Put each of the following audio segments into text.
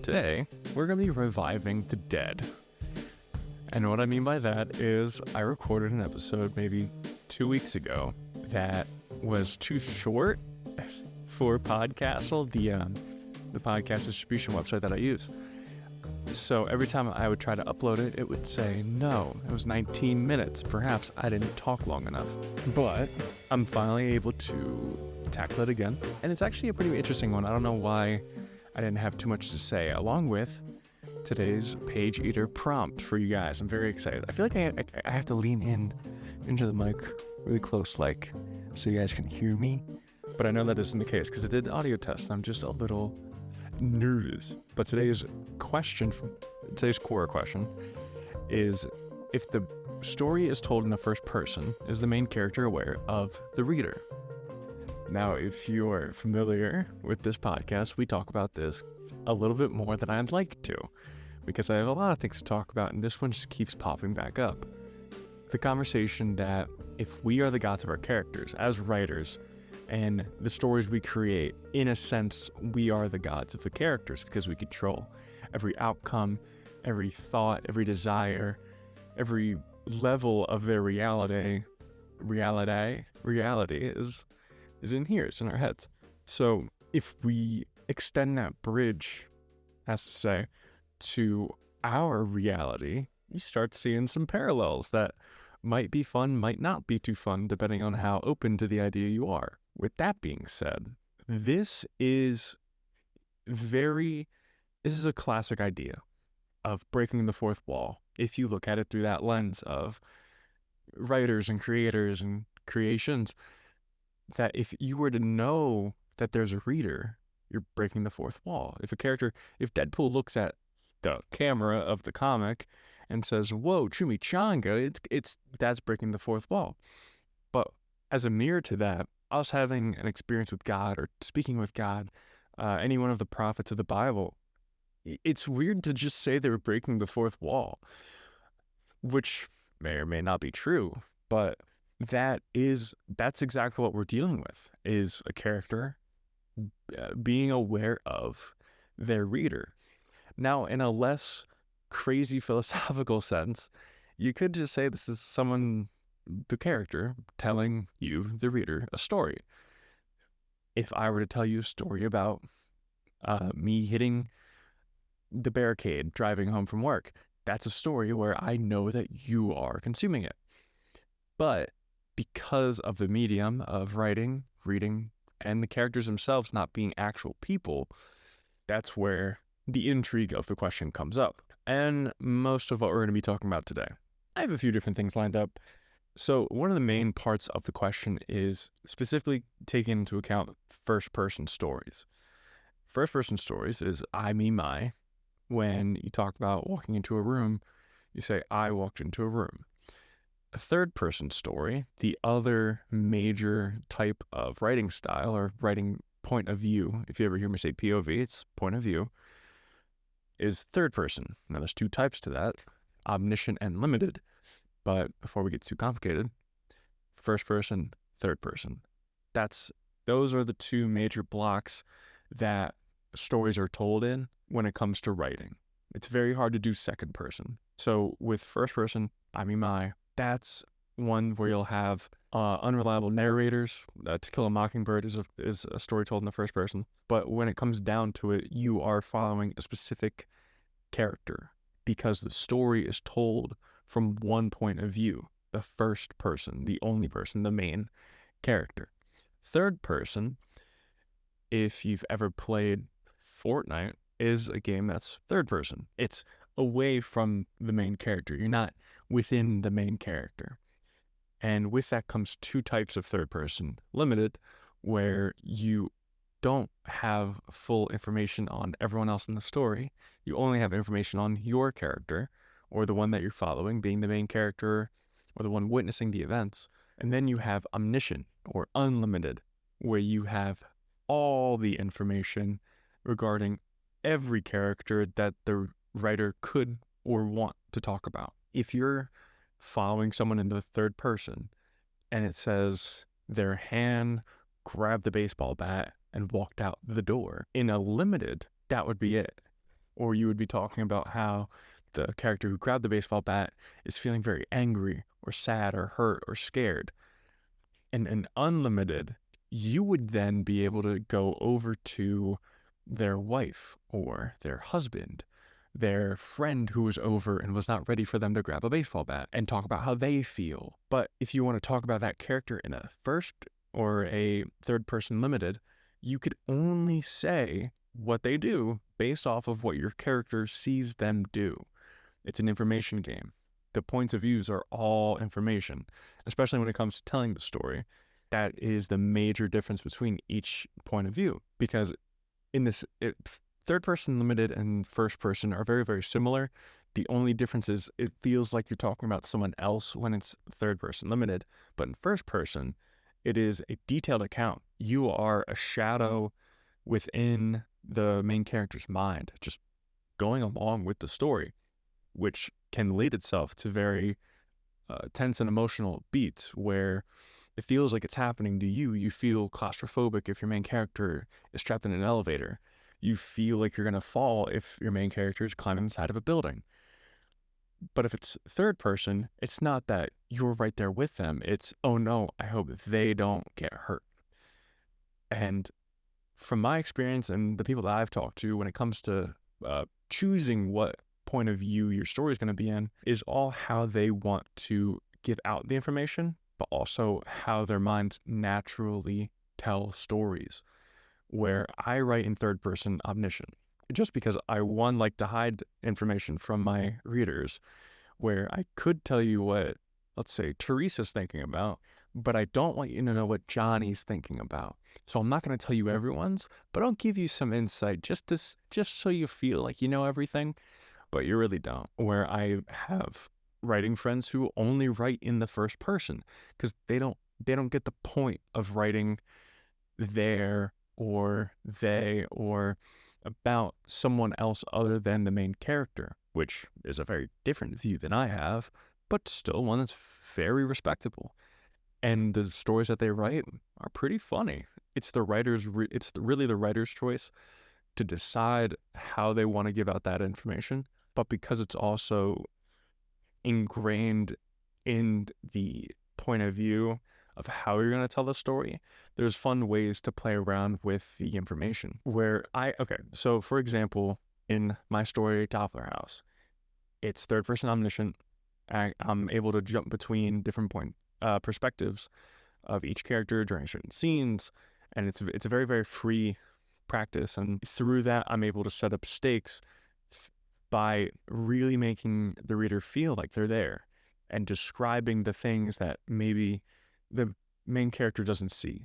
Today, we're going to be reviving the dead. And what I mean by that is I recorded an episode maybe 2 weeks ago that was too short for Podcastle, the podcast distribution website that I use. So every time I would try to upload it, it would say, no, it was 19 minutes. Perhaps I didn't talk long enough. But I'm finally able to tackle it again. And it's actually a pretty interesting one. I don't know why I didn't have too much to say, along with today's page eater prompt for you guys. I'm very excited. I feel like I have to lean into the mic really close, like, so you guys can hear me. But I know that isn't the case because I did the audio test and I'm just a little nervous. But today's core question is, if the story is told in the first person, is the main character aware of the reader? Now, if you're familiar with this podcast, we talk about this a little bit more than I'd like to, because I have a lot of things to talk about, and this one just keeps popping back up. The conversation that if we are the gods of our characters as writers, and the stories we create, in a sense, we are the gods of the characters because we control every outcome, every thought, every desire, every level of their reality is in here, it's in our heads. So if we extend that bridge, as to say, to our reality, you start seeing some parallels that might be fun, might not be too fun, depending on how open to the idea you are. With that being said, this is a classic idea of breaking the fourth wall. If you look at it through that lens of writers and creators and creations, that if you were to know that there's a reader, you're breaking the fourth wall. If Deadpool looks at the camera of the comic and says, "Whoa, chimichanga," that's breaking the fourth wall. But as a mirror to that, us having an experience with God or speaking with God, any one of the prophets of the Bible, it's weird to just say they were breaking the fourth wall, which may or may not be true, but that's exactly what we're dealing with, is a character being aware of their reader. Now, in a less crazy philosophical sense, you could just say this is the character, telling you, the reader, a story. If I were to tell you a story about me hitting the barricade driving home from work, that's a story where I know that you are consuming it. But because of the medium of writing, reading, and the characters themselves not being actual people, that's where the intrigue of the question comes up. And most of what we're going to be talking about today. I have a few different things lined up. So one of the main parts of the question is specifically taking into account first-person stories. First-person stories is I, me, my. When you talk about walking into a room, you say, I walked into a room. A third-person story, the other major type of writing style or writing point of view, if you ever hear me say P.O.V, it's point of view, is third person. Now, there's two types to that, omniscient and limited. But before we get too complicated, first person, third person. Those are the two major blocks that stories are told in when it comes to writing. It's very hard to do second person. So with first person, I mean my, that's one where you'll have unreliable narrators. To Kill a Mockingbird is a story told in the first person. But when it comes down to it, you are following a specific character because the story is told from one point of view, the first person, the only person, the main character. Third person, if you've ever played Fortnite, is a game that's third person. It's away from the main character. You're not within the main character. And with that comes two types of third person. Limited, where you don't have full information on everyone else in the story. You only have information on your character, or the one that you're following, being the main character, or the one witnessing the events. And then you have omniscient, or unlimited, where you have all the information regarding every character that the writer could or want to talk about. If you're following someone in the third person, and it says their hand grabbed the baseball bat and walked out the door, in a limited, that would be it. Or you would be talking about how the character who grabbed the baseball bat is feeling very angry or sad or hurt or scared. And an unlimited, you would then be able to go over to their wife or their husband, their friend who was over and was not ready for them to grab a baseball bat, and talk about how they feel. But if you want to talk about that character in a first or a third person limited, you could only say what they do based off of what your character sees them do. It's an information game. The points of views are all information, especially when it comes to telling the story. That is the major difference between each point of view, because in this third person limited and first person are very, very similar. The only difference is it feels like you're talking about someone else when it's third person limited, but in first person, it is a detailed account. You are a shadow within the main character's mind, just going along with the story, which can lead itself to very tense and emotional beats where it feels like it's happening to you. You feel claustrophobic if your main character is trapped in an elevator. You feel like you're going to fall if your main character is climbing the side of a building. But if it's third person, it's not that you're right there with them. It's, oh no, I hope they don't get hurt. And from my experience and the people that I've talked to, when it comes to choosing what point of view your story is going to be in, is all how they want to give out the information, but also how their minds naturally tell stories. Where I write in third person omniscient, just because I, one, like to hide information from my readers, where I could tell you what, let's say, Teresa's thinking about, but I don't want you to know what Johnny's thinking about. So I'm not going to tell you everyone's, but I'll give you some insight just so you feel like you know everything, but you really don't. Where I have writing friends who only write in the first person because they don't get the point of writing there or they or about someone else other than the main character, which is a very different view than I have, but still one that's very respectable. And the stories that they write are pretty funny. It's the writer's it's really the writer's choice to decide how they want to give out that information, but because it's also ingrained in the point of view of how you're going to tell the story, there's fun ways to play around with the information. So for example, in my story, Doppler House, it's third person omniscient. I'm able to jump between different perspectives of each character during certain scenes, and it's a very, very free practice. And through that, I'm able to set up stakes by really making the reader feel like they're there and describing the things that maybe the main character doesn't see.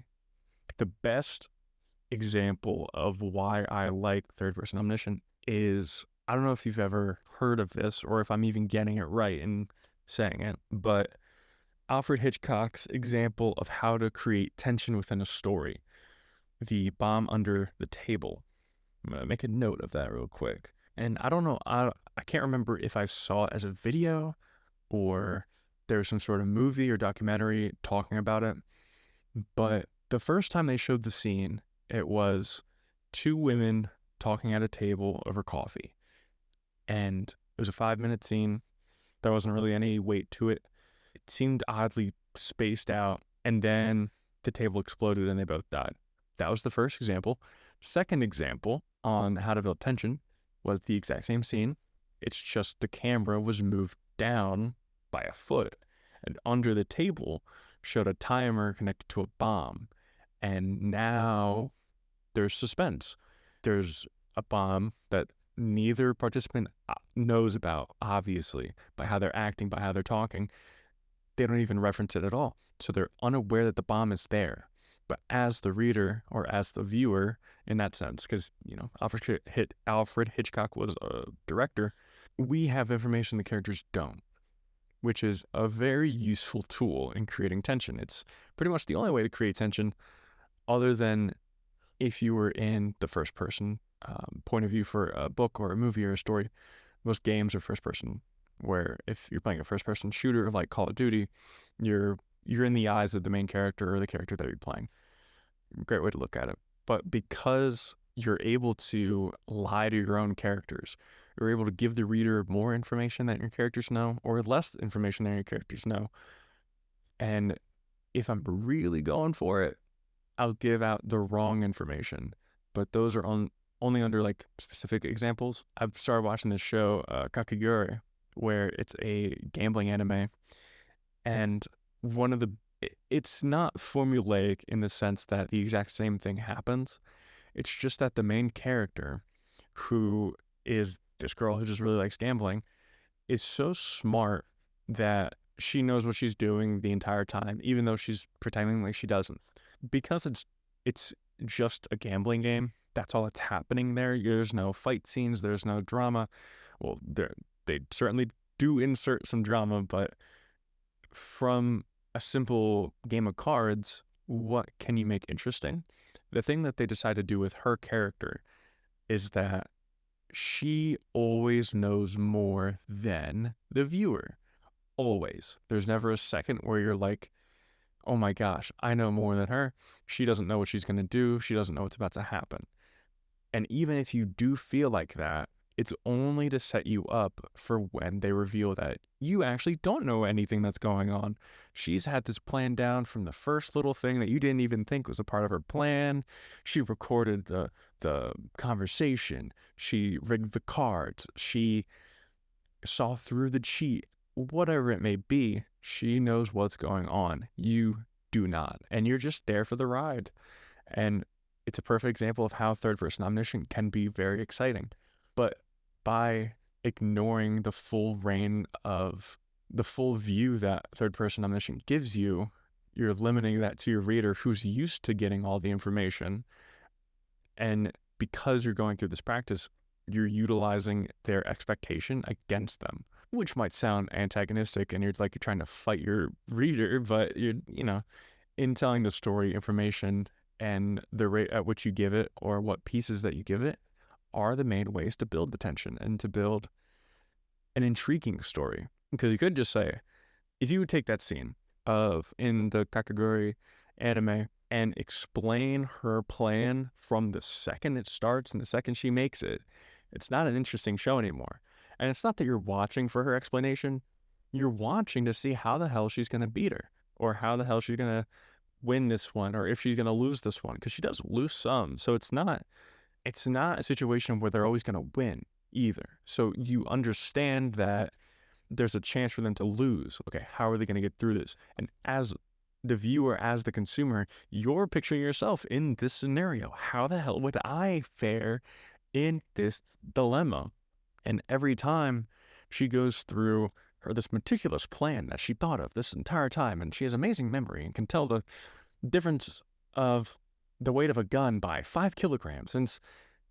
The best example of why I like third person omniscient is, I don't know if you've ever heard of this or if I'm even getting it right in saying it, but Alfred Hitchcock's example of how to create tension within a story, the bomb under the table. I'm going to make a note of that real quick. And I don't know, I can't remember if I saw it as a video or there was some sort of movie or documentary talking about it. But the first time they showed the scene, it was two women talking at a table over coffee. And it was a 5-minute scene. There wasn't really any weight to it. It seemed oddly spaced out. And then the table exploded and they both died. That was the first example. Second example on how to build tension was the exact same scene. It's just the camera was moved down by a foot, and under the table showed a timer connected to a bomb. And now there's suspense. There's a bomb that neither participant knows about, obviously, by how they're acting, by how they're talking. They don't even reference it at all. So they're unaware that the bomb is there. But as the reader, or as the viewer, in that sense, because, Alfred Hitchcock was a director, we have information the characters don't, which is a very useful tool in creating tension. It's pretty much the only way to create tension, other than if you were in the first person point of view for a book or a movie or a story. Most games are first person, where if you're playing a first person shooter like Call of Duty, you're in the eyes of the main character or the character that you're playing. Great way to look at it. But because you're able to lie to your own characters. You're able to give the reader more information than your characters know, or less information than your characters know. And if I'm really going for it, I'll give out the wrong information. But those are only under like specific examples. I've started watching this show, Kakagure, where it's a gambling anime. And one of the, it's not formulaic in the sense that the exact same thing happens. It's just that the main character, who is this girl who just really likes gambling, is so smart that she knows what she's doing the entire time, even though she's pretending like she doesn't. Because it's just a gambling game. That's all that's happening there. There's no fight scenes. There's no drama. Well, they certainly do insert some drama, but from a simple game of cards, what can you make interesting? The thing that they decide to do with her character is that she always knows more than the viewer. Always. There's never a second where you're like, oh my gosh, I know more than her. She doesn't know what she's going to do. She doesn't know what's about to happen. And even if you do feel like that, it's only to set you up for when they reveal that you actually don't know anything that's going on. She's had this plan down from the first little thing that you didn't even think was a part of her plan. She recorded the conversation. She rigged the cards. She saw through the cheat. Whatever it may be, she knows what's going on. You do not. And you're just there for the ride. And it's a perfect example of how third-person omniscient can be very exciting. But by ignoring the full view that third-person omniscient gives you, you're limiting that to your reader who's used to getting all the information. And because you're going through this practice, you're utilizing their expectation against them, which might sound antagonistic and you're trying to fight your reader, but you're, in telling the story, information and the rate at which you give it or what pieces that you give it are the main ways to build the tension and to build an intriguing story. Because you could just say, if you would take that scene of in the Kakaguri anime and explain her plan from the second it starts and the second she makes it, it's not an interesting show anymore. And it's not that you're watching for her explanation. You're watching to see how the hell she's going to beat her or how the hell she's going to win this one or if she's going to lose this one, because she does lose some. So it's not a situation where they're always going to win either. So you understand that there's a chance for them to lose. Okay, how are they going to get through this? And as the viewer, as the consumer, you're picturing yourself in this scenario. How the hell would I fare in this dilemma? And every time she goes through this meticulous plan that she thought of this entire time, and she has amazing memory and can tell the difference of the weight of a gun by 5 kilograms,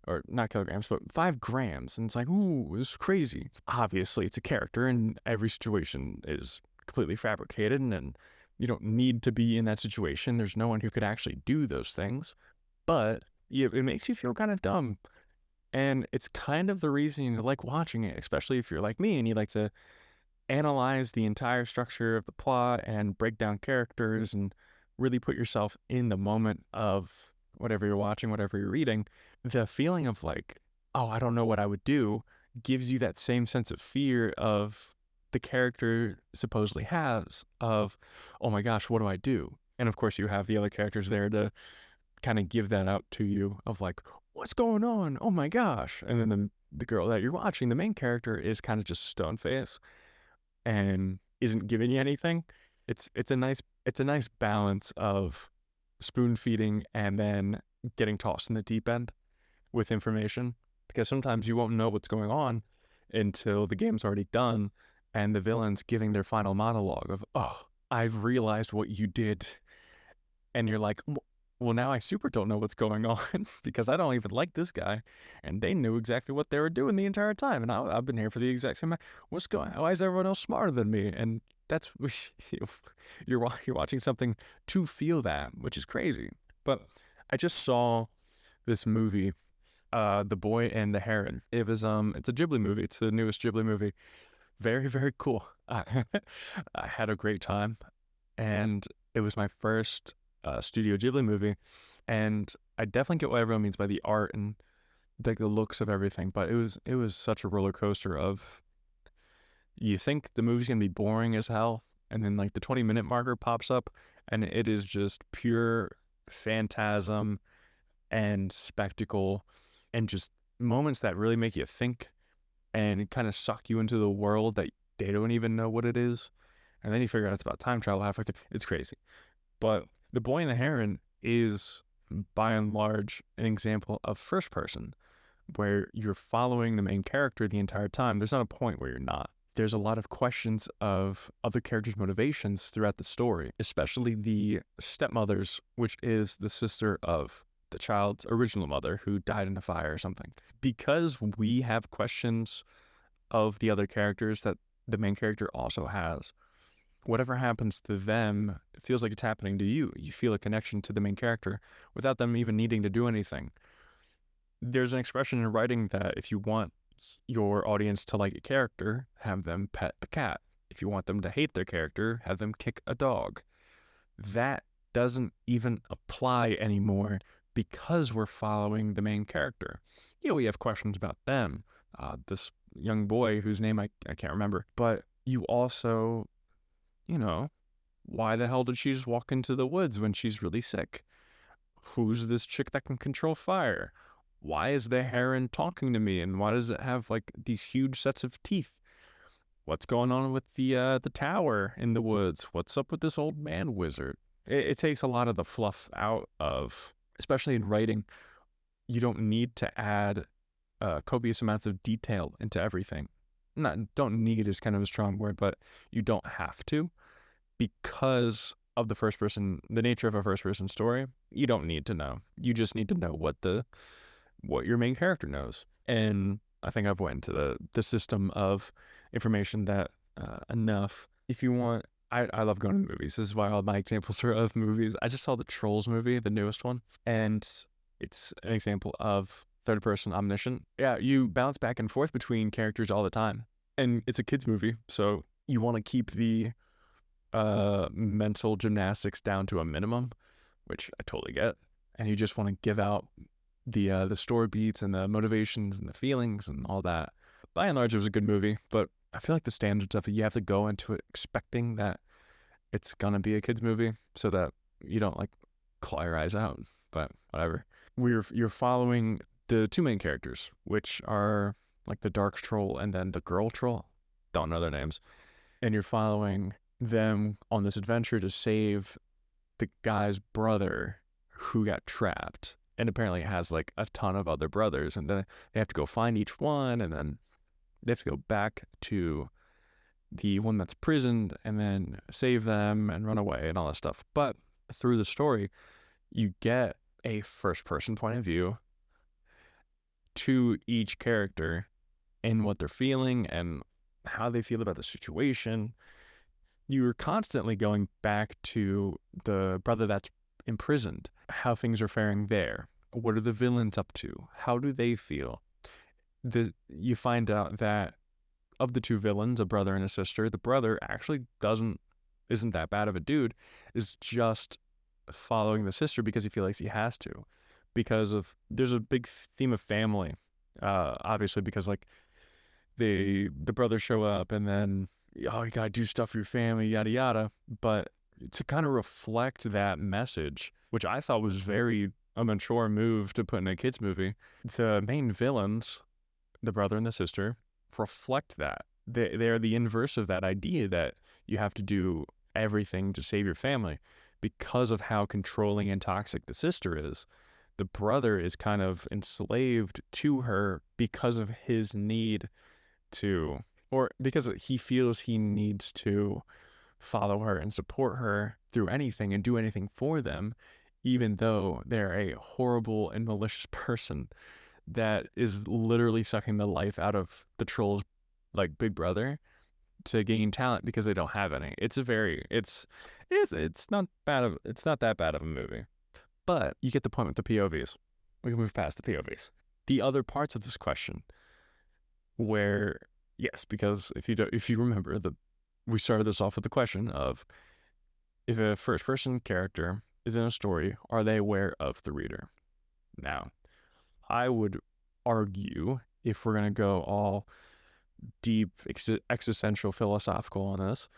or not kilograms, but 5 grams. And it's like, ooh, it's crazy. Obviously, it's a character, and every situation is completely fabricated, and you don't need to be in that situation. There's no one who could actually do those things. But it makes you feel kind of dumb. And it's kind of the reason you like watching it, especially if you're like me and you like to analyze the entire structure of the plot and break down characters and really put yourself in the moment of whatever you're watching, whatever you're reading. The feeling of like, oh, I don't know what I would do, gives you that same sense of fear of the character supposedly has of, oh my gosh, what do I do? And of course you have the other characters there to kind of give that out to you of like, what's going on? Oh my gosh. And then the girl that you're watching, the main character, is kind of just stone face and isn't giving you anything. It's a nice balance of spoon feeding and then getting tossed in the deep end with information, because sometimes you won't know what's going on until the game's already done and the villain's giving their final monologue of, oh, I've realized what you did. And you're like, well, now I super don't know what's going on because I don't even like this guy. And they knew exactly what they were doing the entire time. And I've been here for the exact same. What's going on? Why is everyone else smarter than me? And that's, you're watching something to feel that, which is crazy. But I just saw this movie, The Boy and the Heron. It's a Ghibli movie. It's the newest Ghibli movie. Very, very cool. I had a great time. And it was my first Studio Ghibli movie. And I definitely get what everyone means by the art and like the looks of everything, but it was such a roller coaster of, you think the movie's gonna be boring as hell, and then like the 20-minute marker pops up, and it is just pure phantasm and spectacle, and just moments that really make you think and kind of suck you into the world that they don't even know what it is, and then you figure out it's about time travel halfway through. It's crazy. But The Boy and the Heron is, by and large, an example of first person, where you're following the main character the entire time. There's not a point where you're not. There's a lot of questions of other characters' motivations throughout the story, especially the stepmother's, which is the sister of the child's original mother who died in a fire or something. Because we have questions of the other characters that the main character also has, whatever happens to them, it feels like it's happening to you. You feel a connection to the main character without them even needing to do anything. There's an expression in writing that if you want your audience to like a character, have them pet a cat. If you want them to hate their character, have them kick a dog. That doesn't even apply anymore because we're following the main character. We have questions about them. This young boy whose name I can't remember, but you also, why the hell did she just walk into the woods when she's really sick? Who's this chick that can control fire? Why is the heron talking to me, and why does it have like these huge sets of teeth? What's going on with the tower in the woods? What's up with this old man wizard? It takes a lot of the fluff out of, especially in writing. You don't need to add copious amounts of detail into everything. Don't need is kind of a strong word, but you don't have to, because of the nature of a first person story. You don't need to know. You just need to know what your main character knows. And I think I've went into the system of information that enough. If you want, I love going to the movies. This is why all my examples are of movies. I just saw the Trolls movie, the newest one, and it's an example of third person omniscient. Yeah, you bounce back and forth between characters all the time. And it's a kids movie, so you want to keep the mental gymnastics down to a minimum, which I totally get. And you just want to give out the story beats and the motivations and the feelings and all that. By and large, it was a good movie, but I feel like the standards of it, you have to go into it expecting that it's gonna be a kids movie, so that you don't like claw your eyes out. But whatever. You're following the two main characters, which are like the dark troll and then the girl troll. Don't know their names. And you're following them on this adventure to save the guy's brother who got trapped, and apparently has like a ton of other brothers, and then they have to go find each one, and then they have to go back to the one that's prisoned and then save them and run away and all that stuff. But through the story, you get a first person point of view to each character and what they're feeling and how they feel about the situation. You're constantly going back to the brother that's imprisoned, how things are faring there. What are the villains up to? How do they feel? You find out that of the two villains, a brother and a sister, the brother actually isn't that bad of a dude, is just following the sister because he feels like he has to. There's a big theme of family, obviously, because like the brothers show up and then, oh, you gotta do stuff for your family, yada yada. But to kind of reflect that message, which I thought was very a mature move to put in a kids movie, the main villains, the brother and the sister, reflect that. They're the inverse of that idea that you have to do everything to save your family. Because of how controlling and toxic the sister is, the brother is kind of enslaved to her because of his need to, or because he feels he needs to follow her and support her through anything and do anything for them, even though they're a horrible and malicious person that is literally sucking the life out of the troll's like big brother to gain talent because they don't have any. It's not that bad of a movie. But you get the point with the POVs. We can move past the POVs. The other parts of this question where, yes, because if you remember, we started this off with the question of, if a first person character is in a story, are they aware of the reader? Now, I would argue, if we're going to go all deep, existential, philosophical on this,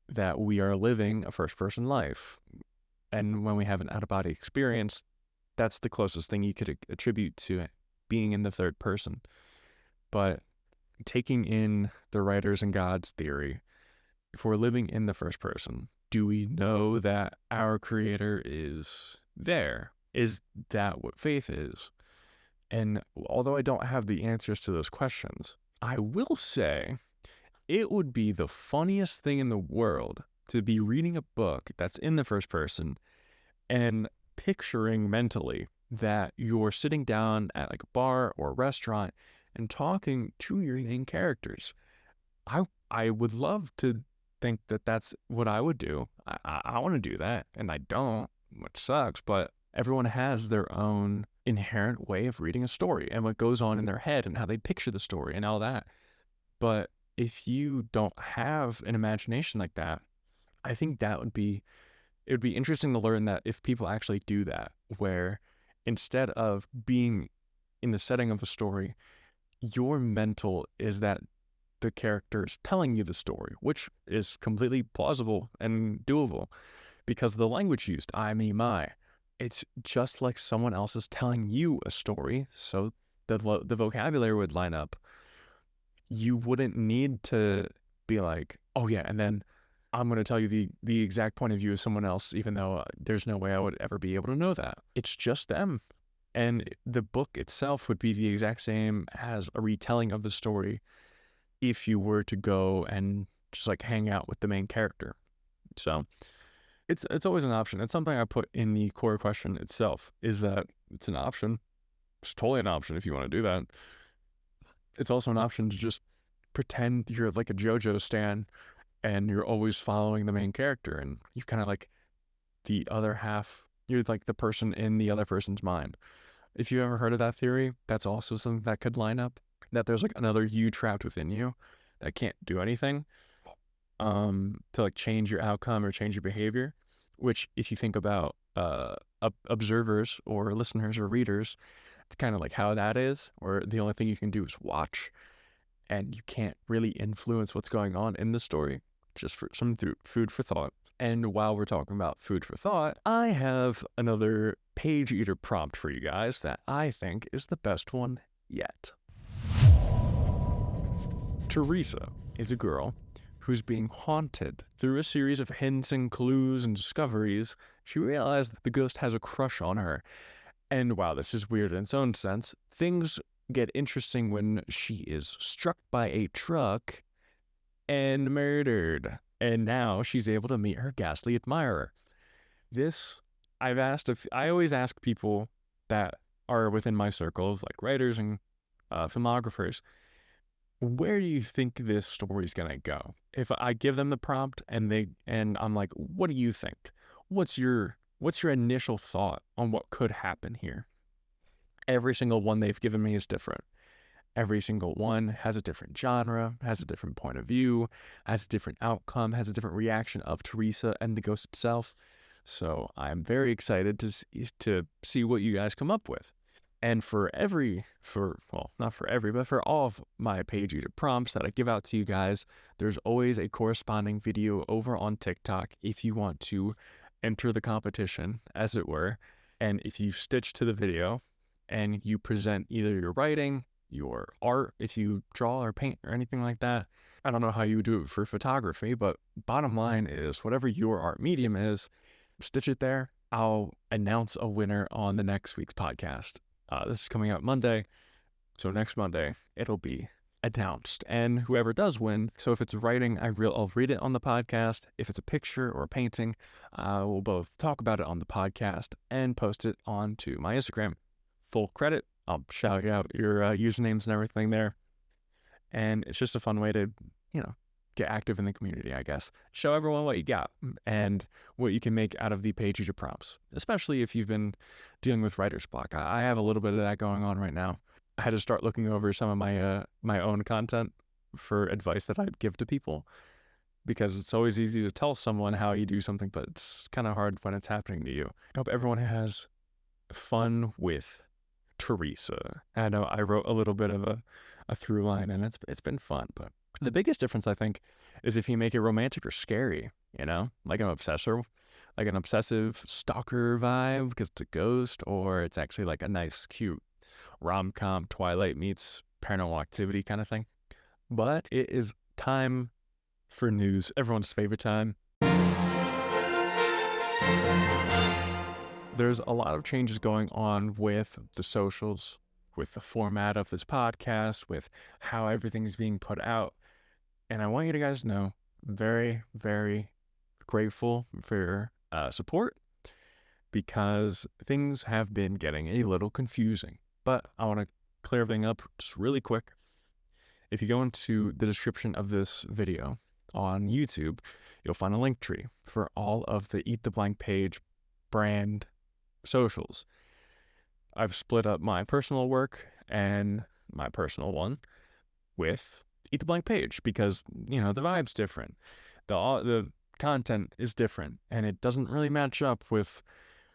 that we are living a first-person life. And when we have an out-of-body experience, that's the closest thing you could attribute to being in the third person. But taking in the writers and God's theory, if we're living in the first person, do we know that our creator is there? Is that what faith is? And although I don't have the answers to those questions, I will say it would be the funniest thing in the world to be reading a book that's in the first person and picturing mentally that you're sitting down at like a bar or a restaurant and talking to your main characters. I would love to think that that's what I would do. I want to do that, and I don't, which sucks, but everyone has their own inherent way of reading a story and what goes on in their head and how they picture the story and all that. But if you don't have an imagination like that, I think it would be interesting to learn that if people actually do that, where instead of being in the setting of a story, your mental is that the characters telling you the story, which is completely plausible and doable because of the language used, I, me, my. It's just like someone else is telling you a story, so the vocabulary would line up. You wouldn't need to be like, oh yeah, and then I'm going to tell you the exact point of view of someone else, even though there's no way I would ever be able to know that. It's just them. And the book itself would be the exact same as a retelling of the story if you were to go and just like hang out with the main character. So it's always an option. It's something I put in the core question itself, is that it's an option. It's totally an option if you want to do that. It's also an option to just pretend you're like a JoJo stan and you're always following the main character and you're kind of like the other half. You're like the person in the other person's mind. If you ever heard of that theory, that's also something that could line up, that there's like another you trapped within you that can't do anything to like change your outcome or change your behavior, which if you think about observers or listeners or readers, it's kind of like how that is, or the only thing you can do is watch and you can't really influence what's going on in the story. Just for some food for thought. And while we're talking about food for thought, I have another page eater prompt for you guys that I think is the best one yet. Teresa is a girl who's being haunted. Through a series of hints and clues and discoveries, she realized that the ghost has a crush on her. And while this is weird in its own sense, things get interesting when she is struck by a truck and murdered. And now she's able to meet her ghastly admirer. This, I always ask people that are within my circle of like writers and filmographers, where do you think this story's gonna go? If I give them the prompt and I'm like, what do you think? What's your initial thought on what could happen here? Every single one they've given me is different. Every single one has a different genre, has a different point of view, has a different outcome, has a different reaction of Teresa and the ghost itself. So I'm very excited to see what you guys come up with. And for not for every, but for all of my page eater prompts that I give out to you guys, there's always a corresponding video over on TikTok if you want to enter the competition, as it were. And if you stitch to the video and you present either your writing, your art, if you draw or paint or anything like that. I don't know how you do it for photography, but bottom line is whatever your art medium is, stitch it there. I'll announce a winner on the next week's podcast. This is coming out Monday, so next Monday it'll be announced. And whoever does win, so if it's writing, I'll read it on the podcast. If it's a picture or a painting, we'll both talk about it on the podcast and post it onto my Instagram. Full credit. I'll shout out your usernames and everything there. And it's just a fun way to, get active in the community, I guess. Show everyone what you got and what you can make out of the page eater prompts, especially if you've been dealing with writer's block. I have a little bit of that going on right now. I had to start looking over some of my own content for advice that I'd give to people, because it's always easy to tell someone how you do something, but it's kind of hard when it's happening to you. I hope everyone has fun with Teresa. I know I wrote a little bit of a through line, and it's been fun. But the biggest difference, I think, is if you make it romantic or scary, like an obsessive stalker vibe because it's a ghost, or it's actually like a nice, cute rom-com Twilight meets Paranormal Activity kind of thing. But it is time for news, everyone's favorite time. There's a lot of changes going on with the socials, with the format of this podcast, with how everything's being put out. And I want you to guys know, I'm very, very grateful for your support, because things have been getting a little confusing. But I want to clear everything up just really quick. If you go into the description of this video on YouTube, you'll find a link tree for all of the Eat the Blank Page brand socials. I've split up my personal work and my personal one with Eat the Blank Page because, the vibe's different. The content is different, and it doesn't really match up with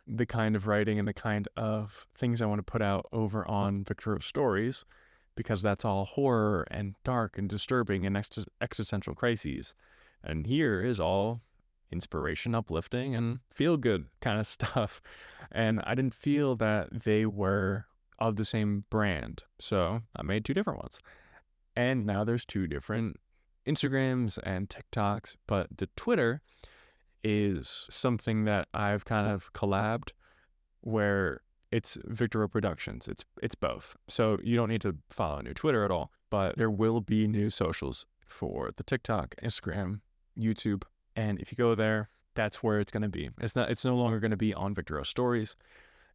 the kind of writing and the kind of things I want to put out over on Victor of Stories, because that's all horror and dark and disturbing and existential crises. And here is all inspiration, uplifting, and feel-good kind of stuff. And I didn't feel that they were of the same brand, so I made two different ones. And now there's two different Instagrams and TikToks, but the Twitter is something that I've kind of collabed, where it's Victor Productions. It's both. So you don't need to follow a new Twitter at all, but there will be new socials for the TikTok, Instagram, YouTube. And if you go there, that's where it's going to be. It's no longer going to be on Victor Stories.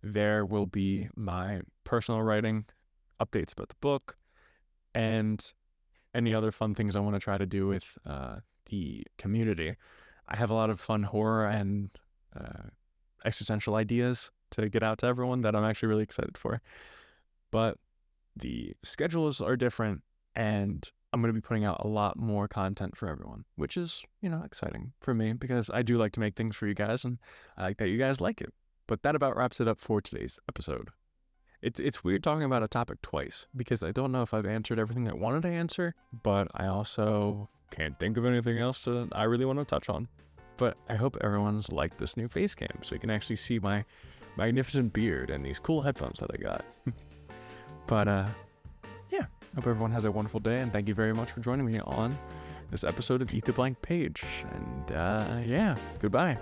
There will be my personal writing, updates about the book, and any other fun things I want to try to do with the community. I have a lot of fun horror and existential ideas to get out to everyone that I'm actually really excited for. But the schedules are different, and I'm going to be putting out a lot more content for everyone, which is, exciting for me, because I do like to make things for you guys, and I like that you guys like it. But that about wraps it up for today's episode. It's weird talking about a topic twice, because I don't know if I've answered everything I wanted to answer, but I also can't think of anything else that I really want to touch on. But I hope everyone's liked this new face cam, so you can actually see my magnificent beard and these cool headphones that I got. But yeah, hope everyone has a wonderful day, and thank you very much for joining me on this episode of Eat the Blank Page. And yeah, goodbye.